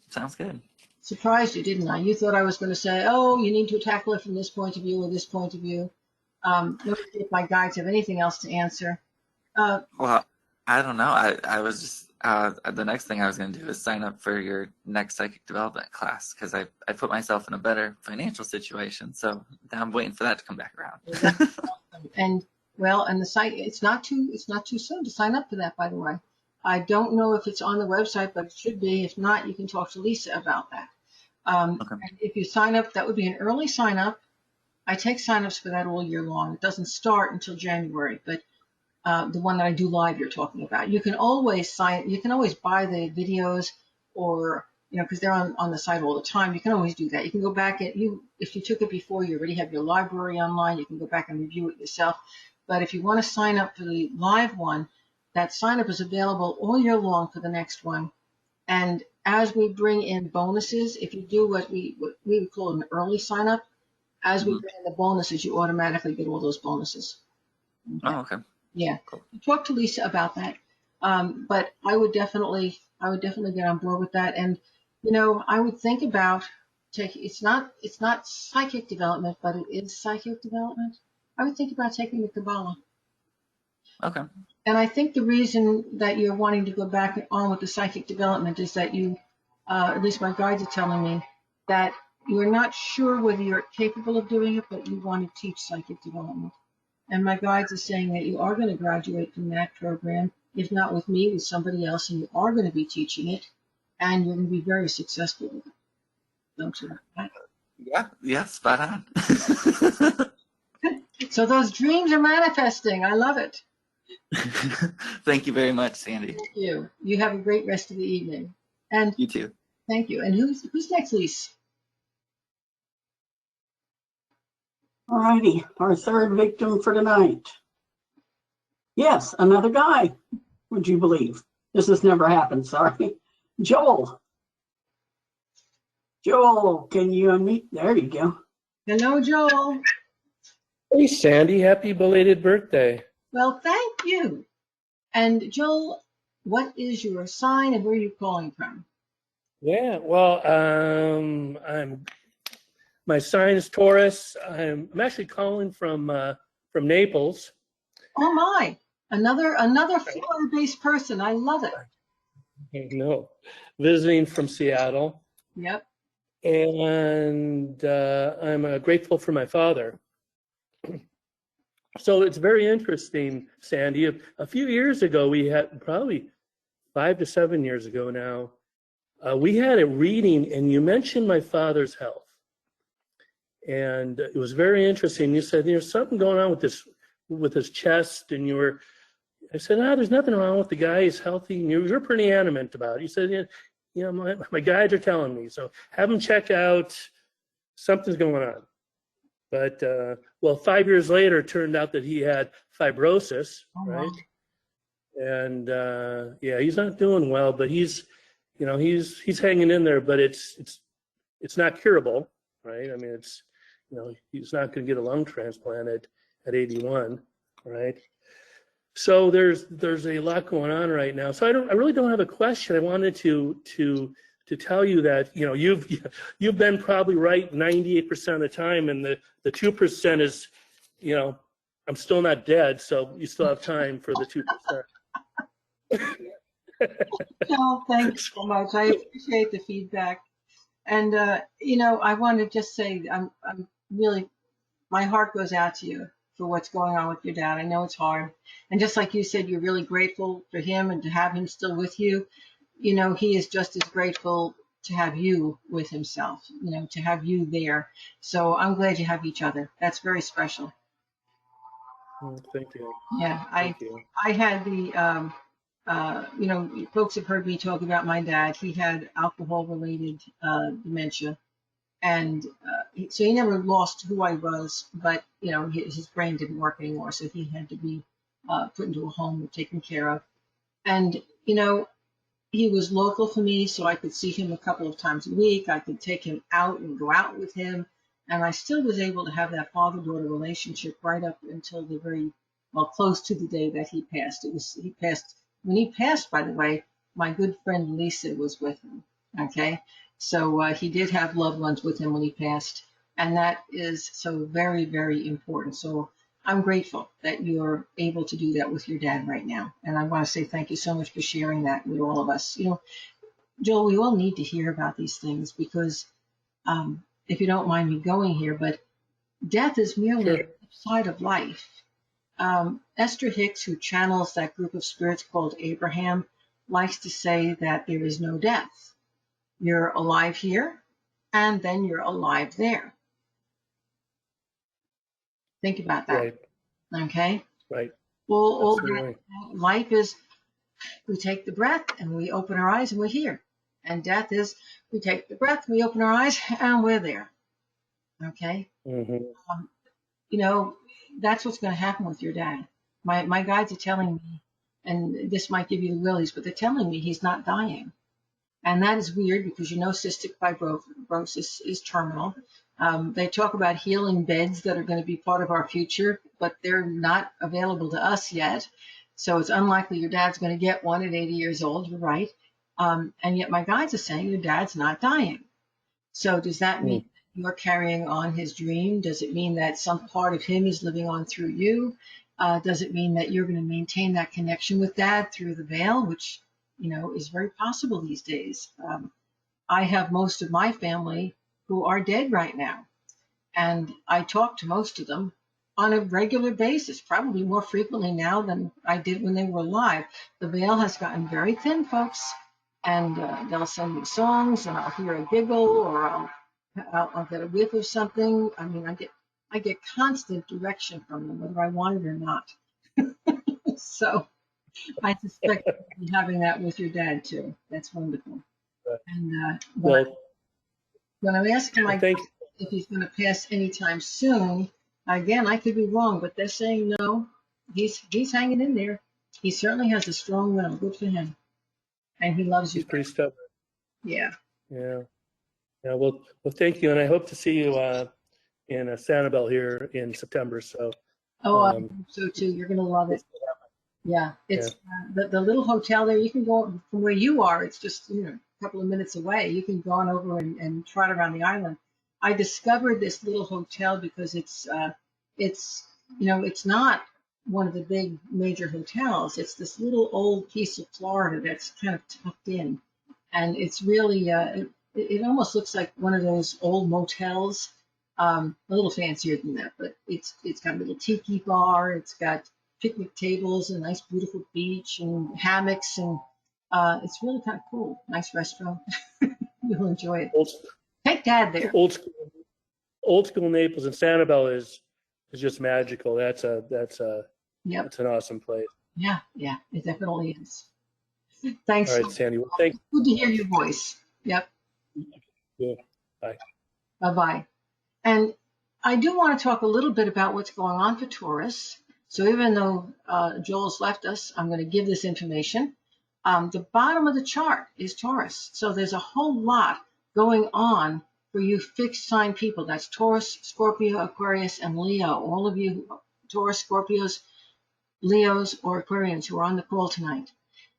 S5: Sounds good.
S2: Surprised you, didn't I? You thought I was going to say, oh, you need to tackle it from this point of view or this point of view. Let me see if my guides have anything else to answer. Uh,
S5: Well, I don't know. I was just the next thing I was going to do is sign up for your next psychic development class because I put myself in a better financial situation. So now I'm waiting for that to come back around.
S2: that's awesome. And well, and the site, it's not too soon to sign up for that, by the way. I don't know if it's on the website, but it should be. If not, you can talk to Lisa about that.
S5: Okay.
S2: And if you sign up, that would be an early sign up. I take signups for that all year long. It doesn't start until January, but the one that I do live you're talking about. You can always buy the videos or, because they're on the site all the time. You can always do that. You can go back if you took it before, you already have your library online, you can go back and review it yourself. But if you want to sign up for the live one, that sign up is available all year long for the next one. And as we bring in bonuses, if you do what we would call an early sign up, as we
S5: Mhm.
S2: bring in the bonuses, you automatically get all those bonuses. Okay.
S5: Oh, okay.
S2: Yeah,
S5: Cool.
S2: talk to Lisa about that. But I would definitely get on board with that. And I would think about it's not psychic development, but it is psychic development. I would think about taking the Kabbalah.
S5: Okay.
S2: And I think the reason that you're wanting to go back on with the psychic development is that at least my guides are telling me that you're not sure whether you're capable of doing it, but you want to teach psychic development. And my guides are saying that you are going to graduate from that program, if not with me, with somebody else, and you are going to be teaching it, and you're going to be very successful with it. Don't you?
S5: Yeah. Yeah. Spot on.
S2: So those dreams are manifesting. I love it.
S5: Thank you very much, Sandy.
S2: Thank you. You have a great rest of the evening. And
S5: You too.
S2: thank you. And who's next, Lise?
S3: All righty, our third victim for tonight. Yes, another guy, would you believe? This has never happened, sorry. Joel. Joel, can you unmute? There you go.
S2: Hello, Joel.
S6: Hey, Sandy, happy belated birthday.
S2: Well, thank you. And Joel, what is your sign and where are you calling from?
S6: Yeah, well, my sign is Taurus. I'm actually calling from Naples.
S2: Oh my, another Florida-based person. I love it.
S6: No, visiting from Seattle.
S2: Yep.
S6: And I'm grateful for my father. So it's very interesting, Sandy. A few years ago, we had probably 5 to 7 years ago now, we had a reading and you mentioned my father's health. And it was very interesting. You said there's something going on with his chest, and I said, no, there's nothing wrong with the guy. He's healthy. And you're pretty adamant about it. You said, you know, my guides are telling me, so have him check out. Something's going on. But well, 5 years later, it turned out that he had fibrosis, right? And yeah, he's not doing well, but he's hanging in there. But it's not curable, right? I mean, he's not going to get a lung transplant at 81, right? So there's a lot going on right now. So I really don't have a question. I wanted to tell you that you've been probably right 98% of the time, and the 2% is, I'm still not dead, so you still have time for the 2%.
S2: No, thanks so much. I appreciate the feedback. And, I want to just say I'm really, my heart goes out to you for what's going on with your dad. I know it's hard. And just like you said, you're really grateful for him and to have him still with you. He is just as grateful to have you with himself, to have you there. So I'm glad you have each other. That's very special.
S6: Thank you.
S2: Yeah,
S6: Thank you.
S2: I had the, folks have heard me talk about my dad. He had alcohol-related dementia. And so he never lost who I was, but, his brain didn't work anymore. So he had to be put into a home and taken care of. And, he was local for me, so I could see him a couple of times a week. I could take him out and go out with him. And I still was able to have that father-daughter relationship right up until close to the day that he passed. When he passed, by the way, my good friend Lisa was with him. Okay. So he did have loved ones with him when he passed. And that is so very, very important. So I'm grateful that you're able to do that with your dad right now. And I want to say thank you so much for sharing that with all of us. Joel, we all need to hear about these things because if you don't mind me going here, but death is merely a side of life. Esther Hicks, who channels that group of spirits called Abraham, likes to say that there is no death. You're alive here, and then you're alive there. Think about that.
S6: Right.
S2: Okay?
S6: Right.
S2: Well, life is we take the breath and we open our eyes and we're here. And death is we take the breath, we open our eyes, and we're there. Okay?
S6: Mm-hmm.
S2: That's what's going to happen with your dad. My guides are telling me, and this might give you the willies, but they're telling me he's not dying. And that is weird because cystic fibrosis is terminal. They talk about healing beds that are going to be part of our future, but they're not available to us yet. So it's unlikely your dad's going to get one at 80 years old. You're right. And yet my guides are saying your dad's not dying. So does that mean you're carrying on his dream? Does it mean that some part of him is living on through you? Does it mean that you're going to maintain that connection with dad through the veil, which is very possible these days. I have most of my family who are dead right now, and I talk to most of them on a regular basis, probably more frequently now than I did when they were alive. The veil has gotten very thin, folks, and they'll send me songs, and I'll hear a giggle, or I'll get a whiff of something. I mean, I get constant direction from them, whether I want it or not. So I suspect you'll be having that with your dad too. That's wonderful. And
S6: Well,
S2: when I'm asking my
S6: thank
S2: guy if he's going to pass anytime soon, again, I could be wrong, but they're saying no. He's hanging in there. He certainly has a strong will. Good for him. And he loves
S6: he's
S2: you.
S6: pretty stubborn.
S2: Yeah.
S6: Yeah. Yeah. Well, thank you. And I hope to see you in Sanibel here in September. So,
S2: Oh, I
S6: um,
S2: hope so too. You're going to love it. Yeah.
S6: yeah.
S2: It's the little hotel there. You can go from where you are. It's just, a couple of minutes away. You can go on over and trot around the island. I discovered this little hotel because it's not one of the big major hotels. It's this little old piece of Florida that's kind of tucked in, and it's really it almost looks like one of those old motels, a little fancier than that, but it's got a little tiki bar. It's got picnic tables, a nice beautiful beach, and hammocks, and it's really kind of cool. Nice restaurant. You'll enjoy it.
S6: Old,
S2: Take Dad there.
S6: old school Naples and Sanibel is just magical. That's
S2: Yep.
S6: that's an awesome place.
S2: Yeah, it definitely is. Thanks.
S6: All right, Sandy. Well, thank
S2: Good to hear your voice. Yep.
S6: you. Bye.
S2: Bye-bye. And I do want to talk a little bit about what's going on for Taurus. So even though Joel's left us, I'm going to give this information. The bottom of the chart is Taurus. So there's a whole lot going on for you fixed sign people. That's Taurus, Scorpio, Aquarius, and Leo. All of you Taurus, Scorpios, Leos, or Aquarians who are on the call tonight.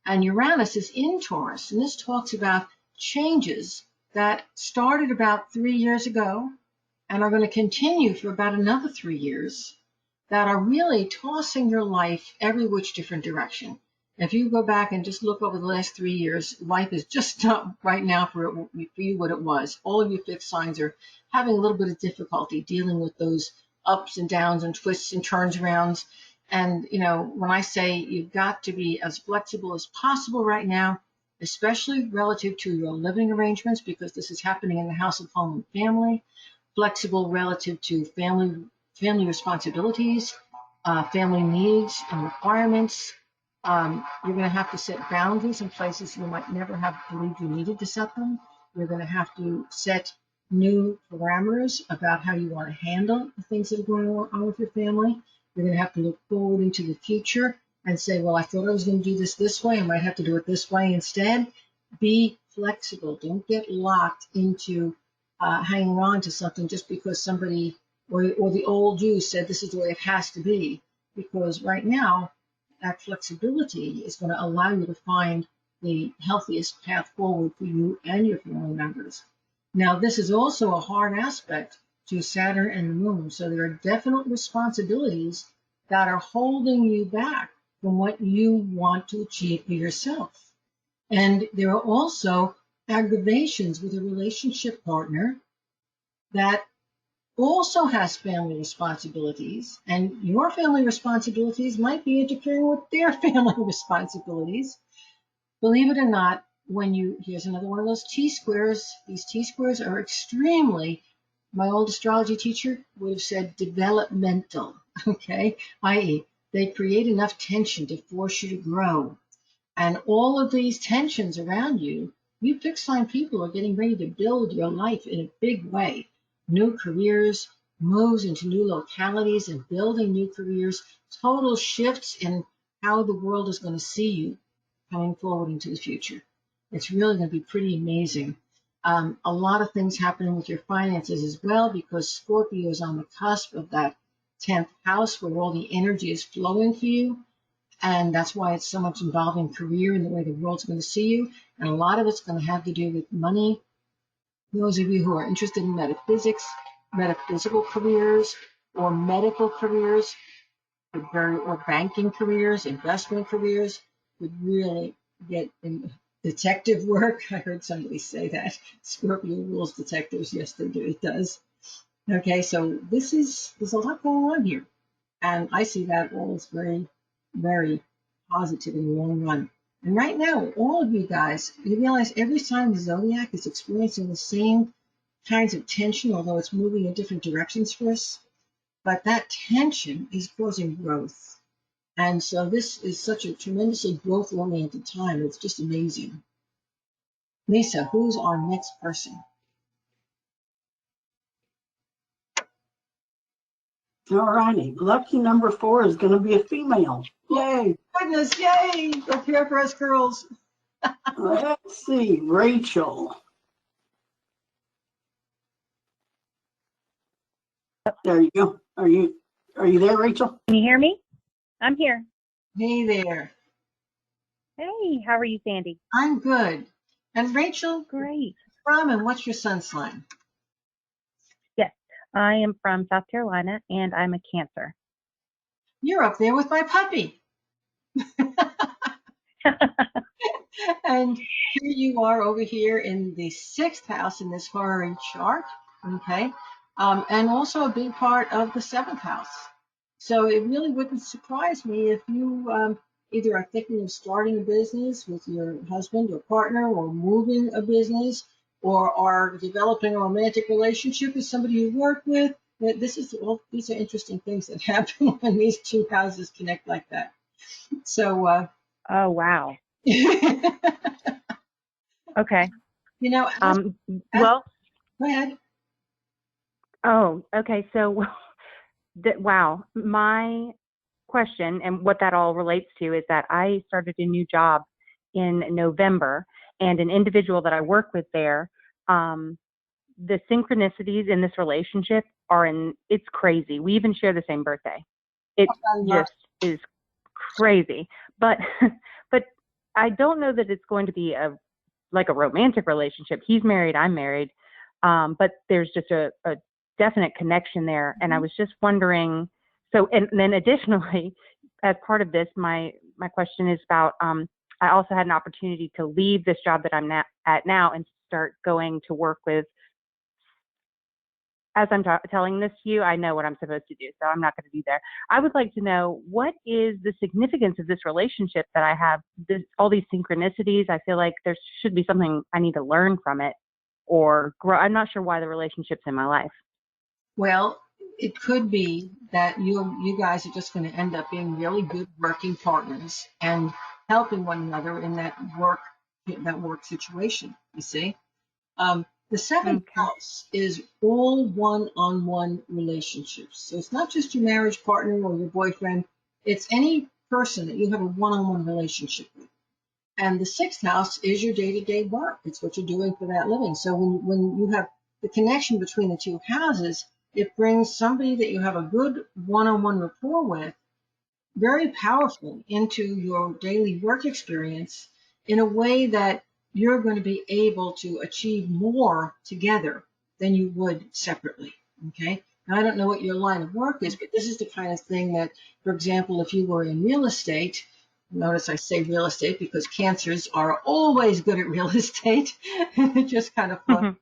S2: And Uranus is in Taurus. And this talks about changes that started about 3 years ago and are going to continue for about another 3 years that are really tossing your life every which different direction. If you go back and just look over the last 3 years, life is just not right now for you what it was. All of you fixed signs are having a little bit of difficulty dealing with those ups and downs and twists and turns arounds. And, when I say you've got to be as flexible as possible right now, especially relative to your living arrangements, because this is happening in the house of home and family, flexible relative to family responsibilities, family needs and requirements. You're going to have to set boundaries in places you might never have believed you needed to set them. You're going to have to set new parameters about how you want to handle the things that are going on with your family. You're going to have to look forward into the future and say, well, I thought I was going to do this way. I might have to do it this way instead. Be flexible. Don't get locked into hanging on to something just because somebody or the old you said this is the way it has to be. Because right now, that flexibility is going to allow you to find the healthiest path forward for you and your family members. Now, this is also a hard aspect to Saturn and the Moon. So there are definite responsibilities that are holding you back from what you want to achieve for yourself. And there are also aggravations with a relationship partner that also has family responsibilities, and your family responsibilities might be interfering with their family responsibilities. Believe it or not, here's another one of those T-squares. These T-squares are extremely, my old astrology teacher would have said developmental, okay? i.e., they create enough tension to force you to grow. And all of these tensions around you fixed sign people are getting ready to build your life in a big way. New careers, moves into new localities and building new careers, total shifts in how the world is going to see you coming forward into the future. It's really going to be pretty amazing. A lot of things happening with your finances as well, because Scorpio is on the cusp of that 10th house where all the energy is flowing for you. And that's why it's so much involving career and the way the world's going to see you. And a lot of it's going to have to do with money. Those of you who are interested in metaphysics, metaphysical careers, or medical careers, or banking careers, investment careers, would really get in detective work. I heard somebody say that. Scorpio rules detectives. Yes, they do. It does. Okay, so there's a lot going on here. And I see that all as very, very positive in the long run. And right now, all of you guys, you realize every sign of the zodiac is experiencing the same kinds of tension, although it's moving in different directions for us. but that tension is causing growth. And so this is such a tremendously growth-oriented time. It's just amazing. Lisa, who's our next person?
S3: All righty. Lucky number 4 is going to be a female. Yay.
S2: Goodness, yay! Look here for us girls.
S3: Let's see. Rachel. There you go. Are you there, Rachel?
S7: Can you hear me? I'm here.
S2: Hey there.
S7: Hey, how are you, Sandy?
S2: I'm good. And Rachel,
S7: Great.
S2: from and what's your sun sign?
S7: Yes, I am from South Carolina and I'm a Cancer.
S2: You're up there with my puppy. And here you are over here in the 6th house in this horary chart, okay? And also a big part of the 7th house. So it really wouldn't surprise me if you either are thinking of starting a business with your husband or partner, or moving a business, or are developing a romantic relationship with somebody you work with. These are interesting things that happen when these two houses connect like that. So,
S7: Oh, wow.
S2: you
S7: Okay.
S2: know,
S7: Well,
S2: go ahead.
S7: oh, okay. So, wow. My question and what that all relates to is that I started a new job in November, and an individual that I work with there, the synchronicities in this relationship it's crazy. We even share the same birthday. It just is crazy. But but I don't know that it's going to be like a romantic relationship. He's married, I'm married. But there's just a definite connection there. And I was just wondering, so, and then additionally, as part of this, my question is about, I also had an opportunity to leave this job that I'm at now and start going to work with. As I'm telling this to you, I know what I'm supposed to do, so I'm not going to be there. I would like to know, what is the significance of this relationship that I have, all these synchronicities? I feel like there should be something I need to learn from it or grow. I'm not sure why the relationship's in my life.
S2: Well, it could be that you guys are just going to end up being really good working partners and helping one another in that work situation. You see, the 7th house is all one-on-one relationships. So it's not just your marriage partner or your boyfriend. It's any person that you have a one-on-one relationship with. And the 6th house is your day-to-day work. It's what you're doing for that living. So when you have the connection between the two houses, it brings somebody that you have a good one-on-one rapport with very powerfully into your daily work experience in a way that you're going to be able to achieve more together than you would separately. Okay. Now, I don't know what your line of work is, but this is the kind of thing that, for example, if you were in real estate, notice I say real estate because Cancers are always good at real estate. Just kind of fun.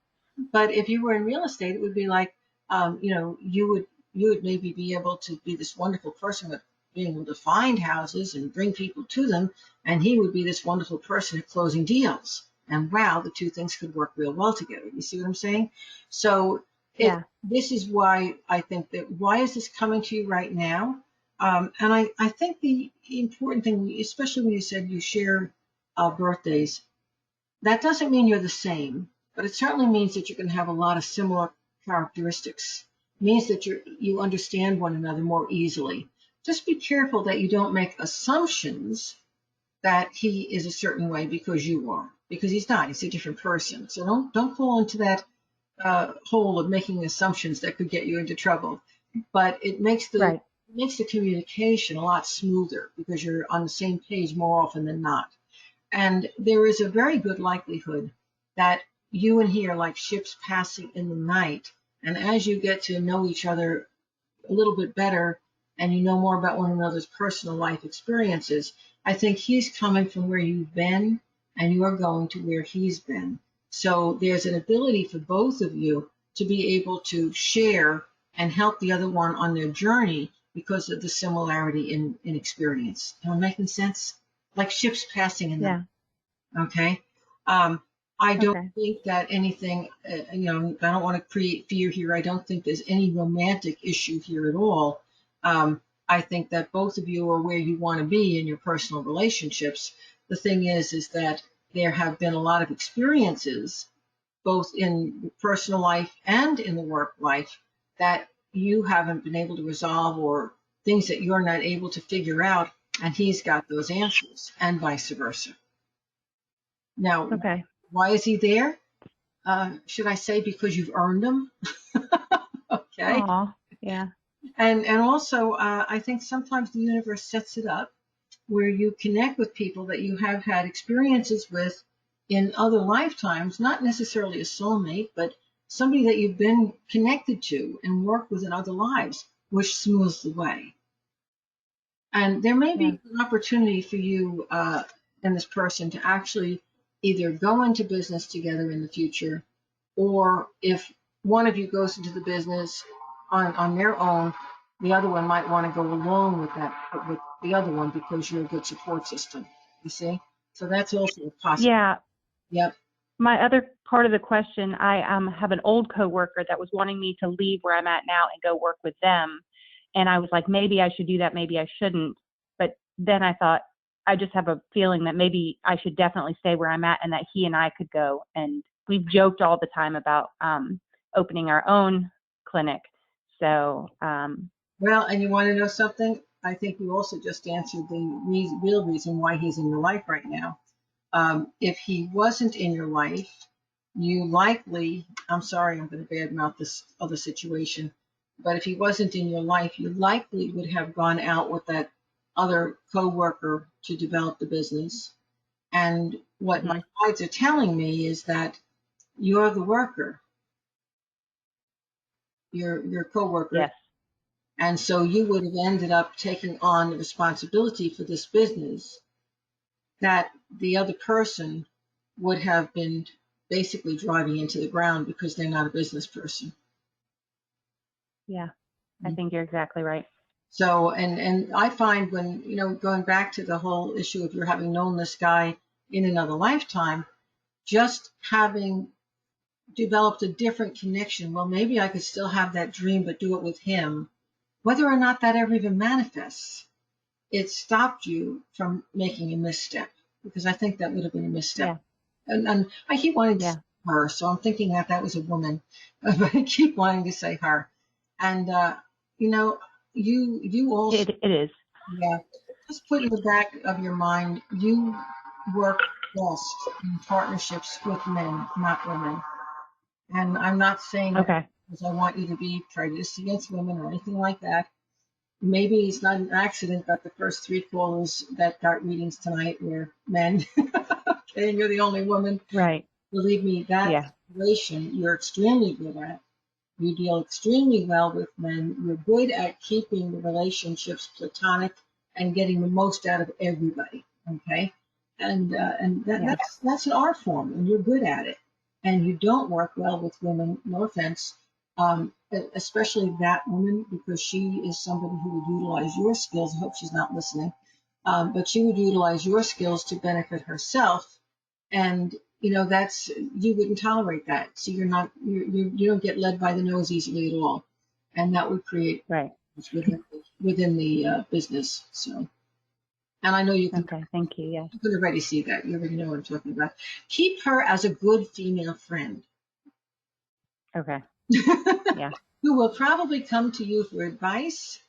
S2: But if you were in real estate, it would be like, you would maybe be able to be this wonderful person with being able to find houses and bring people to them, and he would be this wonderful person at closing deals. And wow, the two things could work real well together. You see what I'm saying? So this is why I think that, why is this coming to you right now? And I think the important thing, especially when you said you share birthdays, that doesn't mean you're the same, but it certainly means that you're going to have a lot of similar characteristics. It means that you understand one another more easily. Just be careful that you don't make assumptions that he is a certain way because you are, because he's not. He's a different person. So don't fall into that hole of making assumptions that could get you into trouble. But it makes the communication a lot smoother because you're on the same page more often than not. And there is a very good likelihood that you and he are like ships passing in the night. And as you get to know each other a little bit better and you know more about one another's personal life experiences, I think he's coming from where you've been and you're going to where he's been. So there's an ability for both of you to be able to share and help the other one on their journey because of the similarity in experience. Am I making sense? Like ships passing in them. Okay. I don't
S7: Okay.
S2: think that anything, I don't want to create fear here. I don't think there's any romantic issue here at all. I think that both of you are where you want to be in your personal relationships. The thing is that there have been a lot of experiences, both in personal life and in the work life, that you haven't been able to resolve, or things that you're not able to figure out, and he's got those answers, and vice versa. Now,
S7: Okay.
S2: why is he there? Should I say because you've earned them? Okay.
S7: Aw. Yeah.
S2: And also, I think sometimes the universe sets it up where you connect with people that you have had experiences with in other lifetimes, not necessarily a soulmate, but somebody that you've been connected to and worked with in other lives, which smooths the way. And there may
S7: Yeah.
S2: be an opportunity for you and this person to actually either go into business together in the future, or if one of you goes into the business on their own, the other one might want to go along with that, with the other one, because you're a good support system. You see? So that's also a possibility.
S7: Yeah.
S2: Yep.
S7: My other part of the question, I have an old coworker that was wanting me to leave where I'm at now and go work with them. And I was like, maybe I should do that, maybe I shouldn't. But then I thought, I just have a feeling that maybe I should definitely stay where I'm at, and that he and I could go. And we've joked all the time about opening our own clinic. So,
S2: Well, and you want to know something? I think you also just answered the real reason why he's in your life right now. If he wasn't in your life, you likely, I'm sorry, I'm going to badmouth this other situation, but if he wasn't in your life, you likely would have gone out with that other coworker to develop the business. And what my
S7: mhm.
S2: guides are telling me is that you're the worker, your coworker,
S7: Yes.
S2: and so you would have ended up taking on the responsibility for this business that the other person would have been basically driving into the ground because they're not a business person.
S7: Yeah. I think you're exactly right.
S2: So, and I find when, going back to the whole issue of your having known this guy in another lifetime, just having developed a different connection, well, maybe I could still have that dream, but do it with him. Whether or not that ever even manifests, it stopped you from making a misstep, because I think that would have been a misstep.
S7: Yeah.
S2: And I keep wanting to
S7: Yeah.
S2: say her, so I'm thinking that that was a woman, but I keep wanting to say her. And you know, you also,
S7: It is.
S2: yeah, just put in the back of your mind, you work best in partnerships with men, not women. And I'm not saying that
S7: Okay.
S2: because I want you to be prejudiced against women or anything like that. Maybe it's not an accident that the first three callers that got readings tonight were men. Okay, and you're the only woman.
S7: Right.
S2: Believe me, that
S7: Yeah.
S2: situation you're extremely good at. You deal extremely well with men. You're good at keeping the relationships platonic and getting the most out of everybody. Okay, and
S7: Yeah.
S2: that's an art form, and you're good at it. And you don't work well with women. No offense, especially that woman, because she is somebody who would utilize your skills. I hope she's not listening, but she would utilize your skills to benefit herself, and that's, you wouldn't tolerate that, so you're not, you don't get led by the nose easily at all, and that would create
S7: Right.
S2: within the business. So, and I know
S7: Okay. Thank you. Yeah.
S2: you can already see that, you already know what I'm talking about. Keep her as a good female friend.
S7: Okay. Yeah.
S2: Who will probably come to you for advice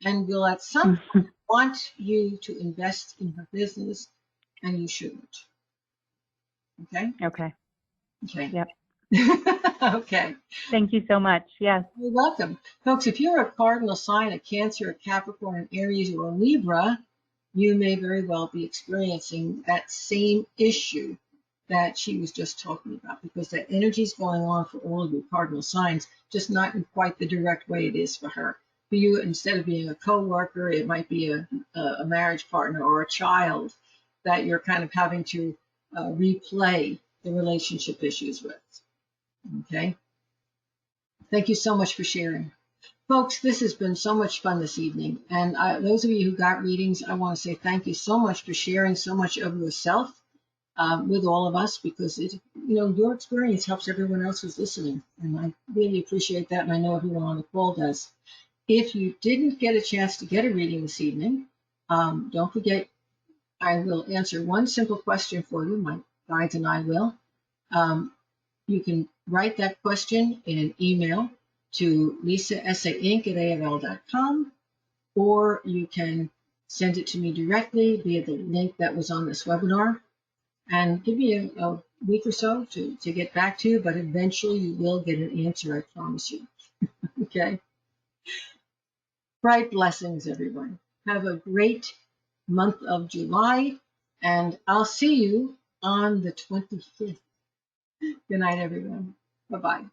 S2: and will at some point want you to invest in her business, and you shouldn't. Okay.
S7: Okay.
S2: Okay.
S7: Yep.
S2: Okay.
S7: Thank you so much. Yes.
S2: You're welcome. Folks, if you're a cardinal sign, a Cancer, a Capricorn, an Aries, or a Libra, you may very well be experiencing that same issue that she was just talking about, because that energy is going on for all of your cardinal signs, just not in quite the direct way it is for her. For you, instead of being a co-worker, it might be a marriage partner or a child that you're kind of having to replay the relationship issues with. Okay? Thank you so much for sharing. Folks, this has been so much fun this evening. And those of you who got readings, I want to say thank you so much for sharing so much of yourself with all of us, because your experience helps everyone else who's listening, and I really appreciate that, and I know everyone on the call does. If you didn't get a chance to get a reading this evening, don't forget, I will answer one simple question for you. My guides and I will. You can write that question in an email to lisasainc@aol.com, or you can send it to me directly via the link that was on this webinar. And give me a week or so to get back to you, but eventually you will get an answer, I promise you. Okay? Bright blessings, everyone. Have a great month of July, and I'll see you on the 25th. Good night, everyone. Bye-bye.